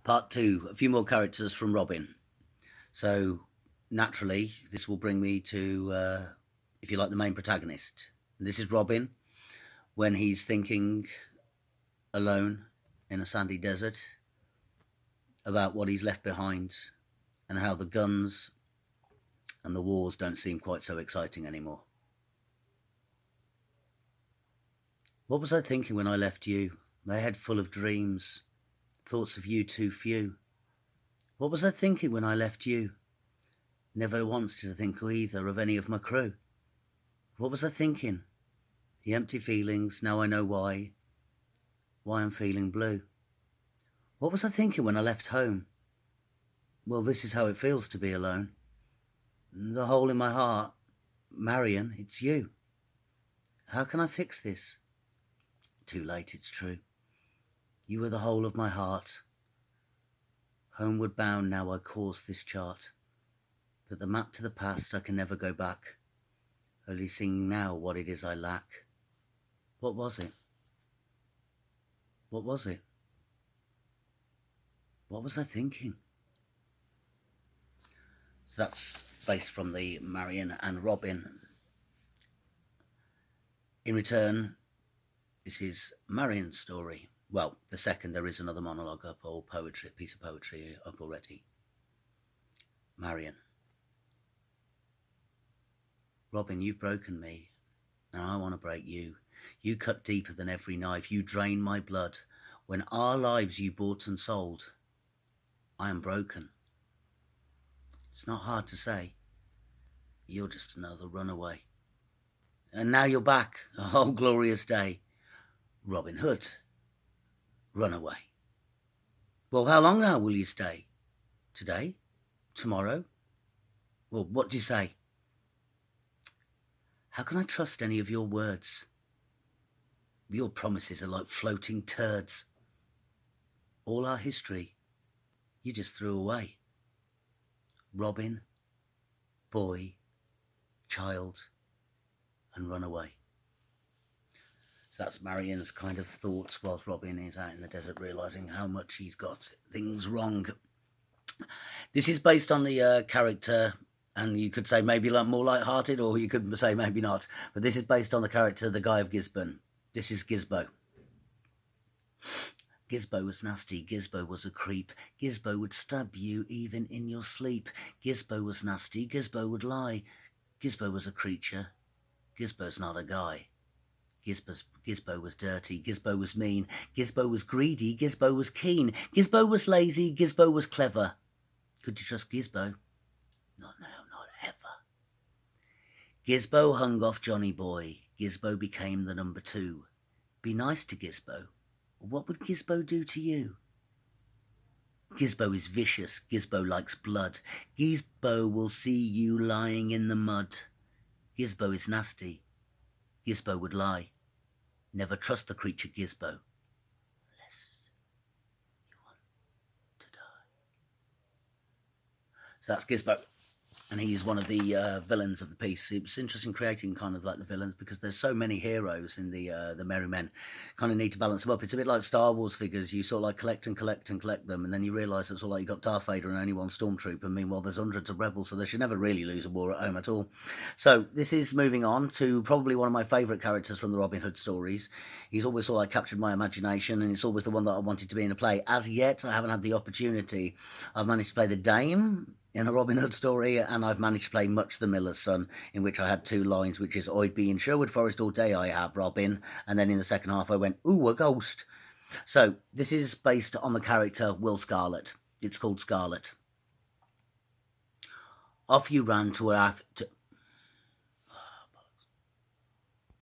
Part two, a few more characters from Robin. So, naturally, this will bring me to, if you like, the main protagonist. This is Robin when he's thinking alone in a sandy desert about what he's left behind and how the guns and the wars don't seem quite so exciting anymore. What was I thinking when I left you? My head full of dreams, thoughts of you too few. What was I thinking when I left you? Never once did I think either of any of my crew. What was I thinking? The empty feelings, now I know why I'm feeling blue. What was I thinking when I left home? Well, this is how it feels to be alone. The hole in my heart, Marion, it's you. How can I fix this? Too late, it's true. You were the whole of my heart. Homeward bound now I course this chart, but the map to the past I can never go back, only seeing now what it is I lack. What was it? What was it? What was I thinking? So that's based from the Marion and Robin. In return, this is Marion's story. Well, the second, there is another monologue up, or poetry, piece of poetry up already. Marion. Robin, you've broken me, and I want to break you. You cut deeper than every knife. You drain my blood. When our lives you bought and sold, I am broken. It's not hard to say. You're just another runaway. And now you're back, a whole glorious day. Robin Hood, runaway. Well, how long now will you stay? Today? Tomorrow? Well, what do you say? How can I trust any of your words? Your promises are like floating turds. All our history, you just threw away. Robin, boy, child, and runaway. So that's Marion's kind of thoughts whilst Robin is out in the desert realising how much he's got things wrong. This is based on the character, and you could say maybe more light-hearted, or you could say maybe not, but this is based on the character, the guy of Gizbo. This is Gizbo. Gizbo was nasty, Gizbo was a creep, Gizbo would stab you even in your sleep. Gizbo was nasty, Gizbo would lie, Gizbo was a creature, Gizbo's not a guy. Gizbo was dirty, Gizbo was mean, Gizbo was greedy, Gizbo was keen, Gizbo was lazy, Gizbo was clever. Could you trust Gizbo? Not now, not ever. Gizbo hung off Johnny Boy, Gizbo became the number 2. Be nice to Gizbo. What would Gizbo do to you? Gizbo is vicious, Gizbo likes blood, Gizbo will see you lying in the mud. Gizbo is nasty, Gizbo would lie. Never trust the creature Gizbo, unless you want to die. So that's Gizbo. And he's one of the villains of the piece. It was interesting creating kind of like the villains because there's so many heroes in the Merry Men. Kind of need to balance them up. It's a bit like Star Wars figures. You sort of like collect and collect and collect them, and then you realise it's all like you got Darth Vader and only one Stormtrooper. Meanwhile, there's hundreds of rebels, so they should never really lose a war at home at all. So this is moving on to probably one of my favourite characters from the Robin Hood stories. He's always sort of like captured my imagination, and it's always the one that I wanted to be in a play. As yet, I haven't had the opportunity. I've managed to play the Dame in a Robin Hood story, and I've managed to play Much the Miller's Son, in which I had 2 lines, which is, I'd be in Sherwood Forest all day, I have, Robin. And then in the second half, I went, ooh, a ghost. So this is based on the character Will Scarlet. It's called Scarlet. Off you ran to